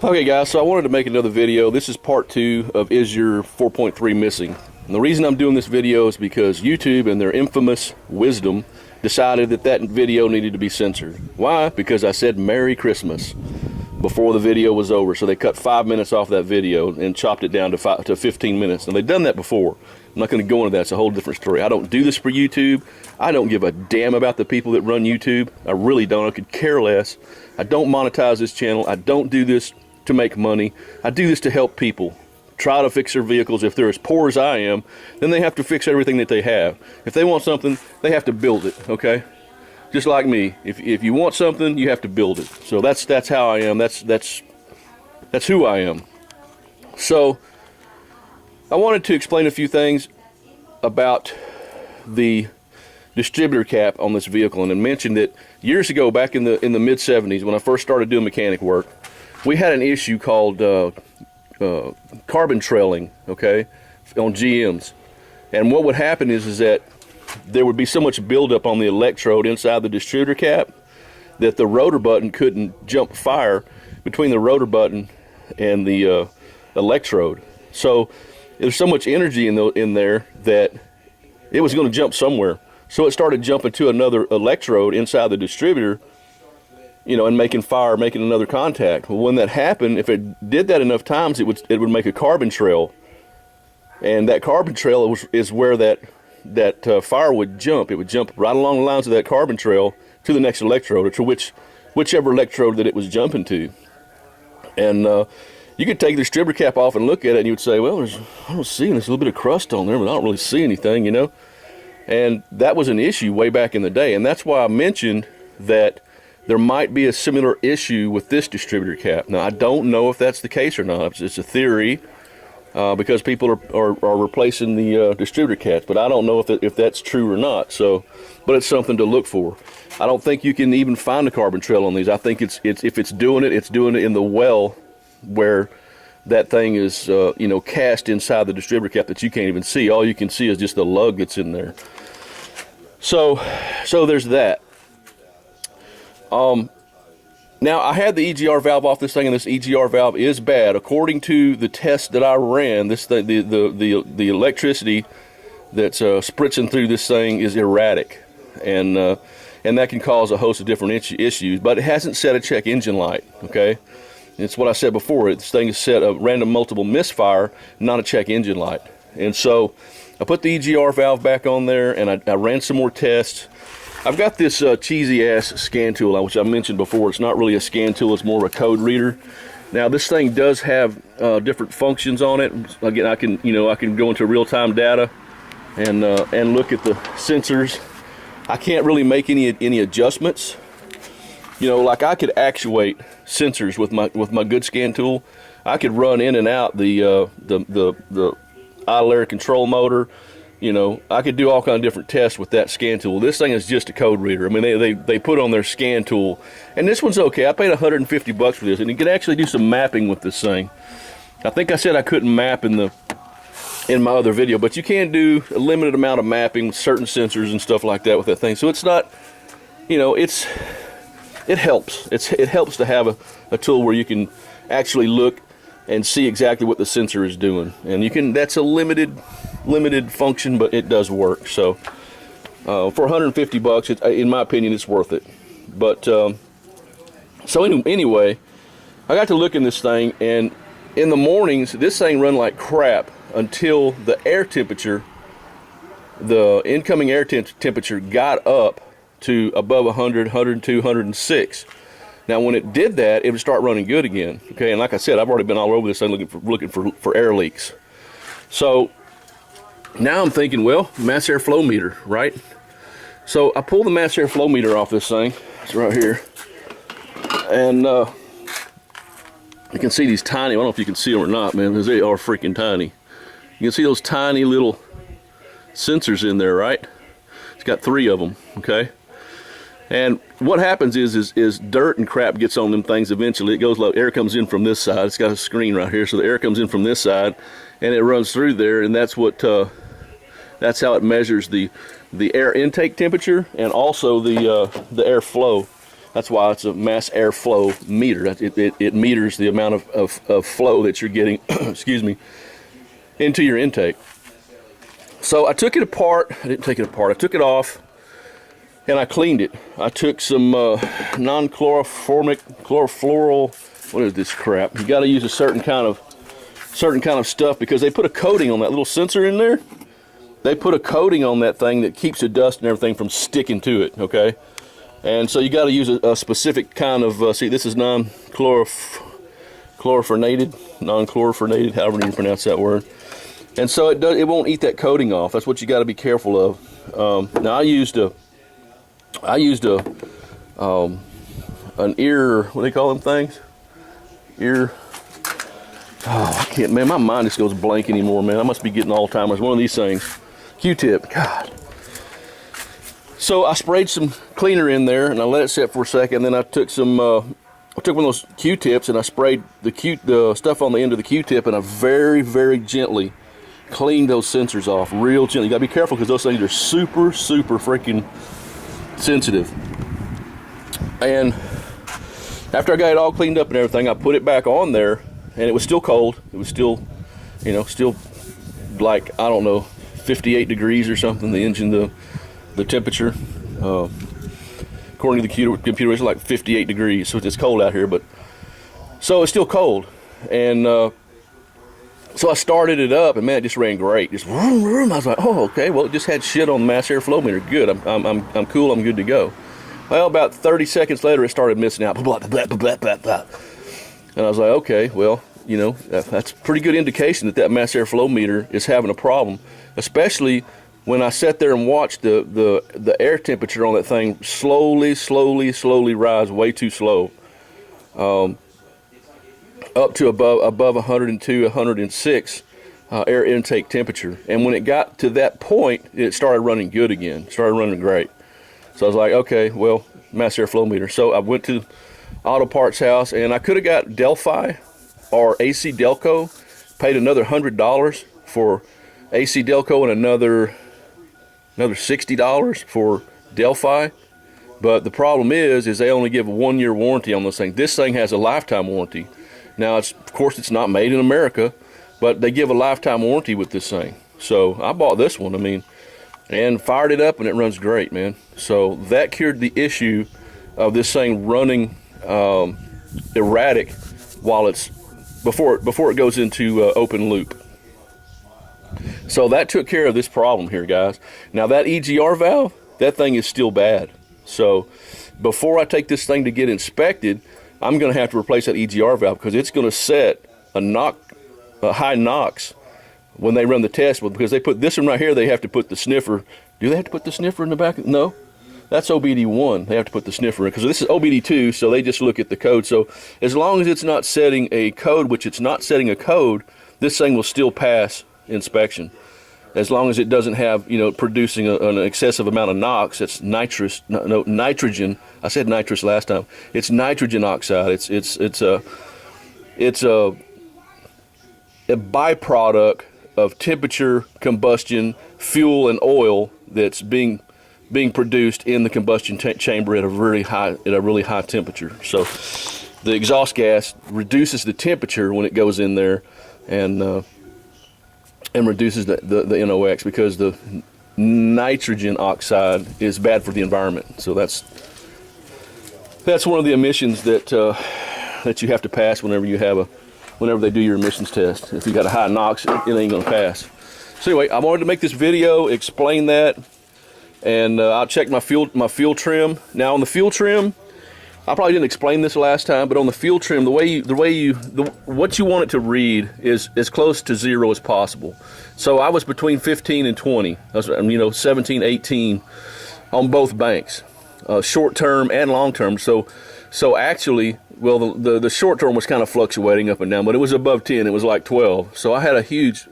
Okay guys, so I wanted to make another video. This is part 2 of Is Your 4.3 Missing? And the reason I'm doing this video is because YouTube, in their infamous wisdom, decided that that video needed to be censored. Why? Because I said Merry Christmas before the video was over. So they cut 5 minutes off that video and chopped it down to 15 minutes. And they've done that before. I'm not going to go into that. It's a whole different story. I don't do this for YouTube. I don't give a damn about the people that run YouTube. I really don't. I could care less. I don't monetize this channel. I don't do this to make money. I do this to help people try to fix their vehicles. If they're as poor as I am, then they have to fix everything that they have. If they want something, they have to build it, okay? Just like me. If you want something, you have to build it. So that's how I am. That's who I am. So I wanted to explain a few things about the distributor cap on this vehicle, and I mentioned that years ago, back in the mid 70s, when I first started doing mechanic work, we had an issue called carbon trailing, okay, on GMs. And what would happen is that there would be so much buildup on the electrode inside the distributor cap that the rotor button couldn't jump fire between the rotor button and the electrode. So there's so much energy in there that it was going to jump somewhere. So it started jumping to another electrode inside the distributor, you know, and making fire, making another contact. Well, when that happened, if it did that enough times, it would make a carbon trail, and that carbon trail is where that fire would jump. It would jump right along the lines of that carbon trail to the next electrode, or to whichever electrode that it was jumping to. And you could take the distributor cap off and look at it, and you would say, well, I don't see, there's a little bit of crust on there, but I don't really see anything, you know. And that was an issue way back in the day, and that's why I mentioned that there might be a similar issue with this distributor cap. Now, I don't know if that's the case or not. It's a theory, because people are replacing the distributor caps, but I don't know if that's true or not. So, but it's something to look for. I don't think you can even find a carbon trail on these. I think it's if it's doing it in the well where that thing is you know, cast inside the distributor cap that you can't even see. All you can see is just the lug that's in there. So there's that. Now, I had the EGR valve off this thing, and this EGR valve is bad. According to the test that I ran, the electricity that's spritzing through this thing is erratic, and that can cause a host of different issues. But it hasn't set a check engine light. Okay, it's what I said before. This thing is set a random multiple misfire, not a check engine light. And so I put the EGR valve back on there, and I ran some more tests. I've got this cheesy ass scan tool, which I mentioned before. It's not really a scan tool, it's more of a code reader. Now this thing does have different functions on it. Again, I can go into real-time data and look at the sensors. I can't really make any adjustments. You know, like I could actuate sensors with my good scan tool. I could run in and out the idle air control motor. You know, I could do all kinds of different tests with that scan tool. This thing is just a code reader. I mean, they put on their scan tool, and this one's okay. I paid 150 bucks for this, and you can actually do some mapping with this thing. I think I said I couldn't map in my other video, but you can do a limited amount of mapping with certain sensors and stuff like that with that thing. So it's not, you know, it helps. It helps to have a tool where you can actually look and see exactly what the sensor is doing, and that's a limited function, but it does work. So for 150 bucks, in my opinion, it's worth it. But so anyway, I got to look in this thing, and in the mornings this thing run like crap until the air temperature, the incoming air temperature got up to above 100, 102, 106. Now, when it did that, it would start running good again. Okay, and like I said, I've already been all over this thing looking for air leaks. So now I'm thinking, well, mass air flow meter, right? So I pull the mass air flow meter off this thing. It's right here, and you can see these tiny. I don't know if you can see them or not, man, because they are freaking tiny. You can see those tiny little sensors in there, right? It's got 3 of them. Okay. And what happens is dirt and crap gets on them things eventually. It goes like air comes in from this side. It's got a screen right here, so the air comes in from this side, and it runs through there, and that's how it measures the air intake temperature and also the air flow. That's why it's a mass airflow meter. It meters the amount of flow that you're getting, excuse me, into your intake. So I took it apart. I didn't take it apart. I took it off and I cleaned it. I took some chlorofluoral. What is this crap? You got to use a certain kind of stuff because they put a coating on that little sensor in there. They put a coating on that thing that keeps the dust and everything from sticking to it. Okay. And so you got to use a specific kind of, see, this is non-chlorofurnated, however you pronounce that word. And so it won't eat that coating off. That's what you got to be careful of. Now I used an ear, what do they call them things? I can't, man, my mind just goes blank anymore, man. I must be getting Alzheimer's. One of these things. Q-tip, God. So I sprayed some cleaner in there and I let it sit for a second. Then I took some, I took one of those Q-tips and I sprayed the stuff on the end of the Q-tip, and I very, very gently cleaned those sensors off, real gently. You gotta be careful because those things are super, super freaking sensitive. And after I got it all cleaned up and everything, I put it back on there, and it was still cold. It was still, you know, still like, I don't know, 58 degrees or something. The engine, the temperature, according to the computer, it's like 58 degrees, so it's cold out here, but so it's still cold. And so I started it up, and man, it just ran great. Just vroom, vroom. I was like, oh, okay, well, it just had shit on the mass airflow meter. Good, I'm cool, I'm good to go. Well, about 30 seconds later, it started missing out. Blah, blah, blah, blah, blah, blah. And I was like, okay, well, you know, that's a pretty good indication that mass airflow meter is having a problem, especially when I sat there and watched the air temperature on that thing slowly rise, way too slow, up to above 102, 106 air intake temperature. And when it got to that point, it started running good again, started running great. So I was like, okay, well, mass airflow meter. So I went to Auto Parts House, and I could have got Delphi or AC Delco, paid another $100 for AC Delco and another $60 for Delphi. But the problem is they only give a 1-year warranty on those things. This thing has a lifetime warranty. Now, of course, it's not made in America, but they give a lifetime warranty with this thing. So I bought this one, and fired it up, and it runs great, man. So that cured the issue of this thing running erratic while it's before it goes into open loop. So that took care of this problem here, guys. Now that EGR valve, that thing is still bad. So before I take this thing to get inspected, I'm going to have to replace that EGR valve because it's going to set a high NOx when they run the test. Because they put this one right here, they have to put the sniffer. Do they have to put the sniffer in the back? No, that's OBD1. They have to put the sniffer in because this is OBD2, so they just look at the code. So as long as it's not setting a code, which it's not setting a code, this thing will still pass inspection. As long as it doesn't have, you know, producing an excessive amount of NOx. It's nitrogen. I said nitrous last time. It's nitrogen oxide. It's a byproduct of temperature, combustion, fuel, and oil that's being produced in the combustion chamber at a really high temperature. So the exhaust gas reduces the temperature when it goes in there, and reduces the NOx because the nitrogen oxide is bad for the environment. So that's one of the emissions that you have to pass whenever they do your emissions test. If you got a high NOx, it ain't gonna pass. So anyway, I wanted to make this video, explain that, and I'll check my fuel trim. Now on the fuel trim, I probably didn't explain this last time, but on the fuel trim, what you want it to read is as close to 0 as possible. So I was between 15 and 20. I was, 17, 18 on both banks, short term and long term. So actually, well, the short term was kind of fluctuating up and down, but it was above 10. It was like 12. So I had a huge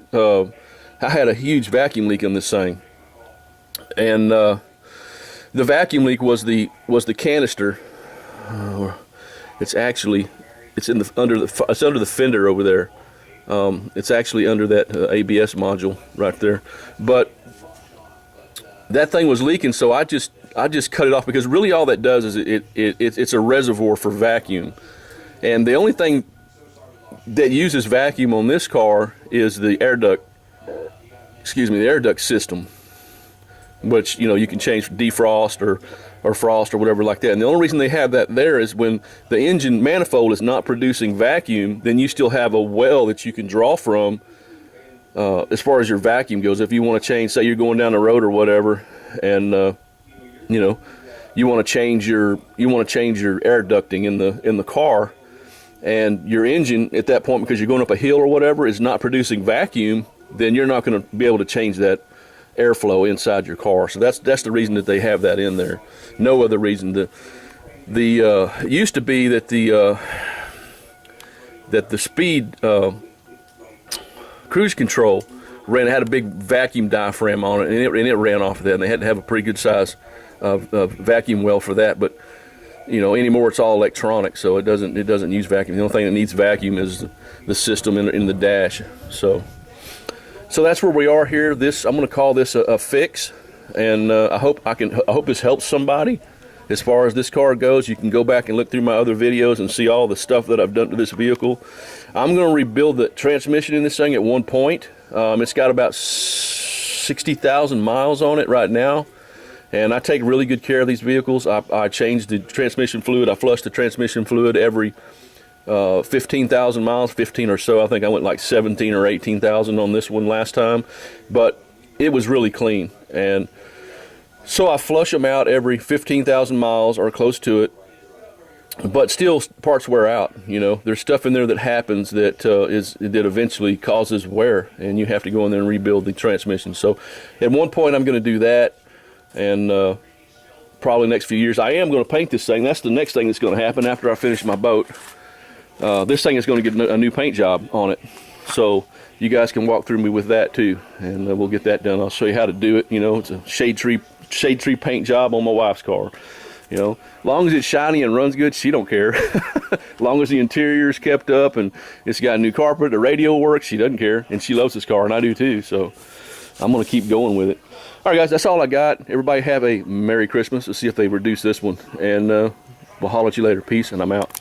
vacuum leak on this thing, and the vacuum leak was the canister. It's under the fender over there. It's actually under that ABS module right there. But that thing was leaking, so I just I just cut it off, because really all that does is it's a reservoir for vacuum. And the only thing that uses vacuum on this car is the air duct, the air duct system, which, you know, you can change for defrost or frost or whatever like that. And the only reason they have that there is when the engine manifold is not producing vacuum, then you still have a well that you can draw from as far as your vacuum goes. If you want to change, say you're going down the road or whatever, and you know, you want to change your air ducting in the car, and your engine at that point, because you're going up a hill or whatever, is not producing vacuum, then you're not going to be able to change that airflow inside your car. So that's the reason that they have that in there. No other reason. It used to be that the speed cruise control had a big vacuum diaphragm on it, and it ran off of that, and they had to have a pretty good size vacuum well for that. But you know, anymore it's all electronic, so it doesn't use vacuum. The only thing that needs vacuum is the system in the dash. So that's where we are here. I'm going to call this a fix, and I hope this helps somebody. As far as this car goes, you can go back and look through my other videos and see all the stuff that I've done to this vehicle. I'm going to rebuild the transmission in this thing at one point. It's got about 60,000 miles on it right now, and I take really good care of these vehicles. I change the transmission fluid. I flush the transmission fluid every 15,000 miles, 15 or so. I think I went like 17 or 18,000 on this one last time, but it was really clean. And so I flush them out every 15,000 miles or close to it, but still parts wear out. You know, there's stuff in there that happens that eventually causes wear, and you have to go in there and rebuild the transmission. So at one point I'm going to do that, and probably next few years I am going to paint this thing. That's the next thing that's going to happen after I finish my boat. This thing is going to get a new paint job on it, so you guys can walk through me with that too, and we'll get that done. I'll show you how to do it. You know, it's a shade tree paint job on my wife's car. You know, as long as it's shiny and runs good, she don't care. As long as the interior is kept up and it's got new carpet, the radio works, she doesn't care, and she loves this car, and I do too. So I'm going to keep going with it. All right, guys, that's all I got. Everybody have a Merry Christmas. Let's see if they reduce this one, and we'll holler at you later. Peace, and I'm out.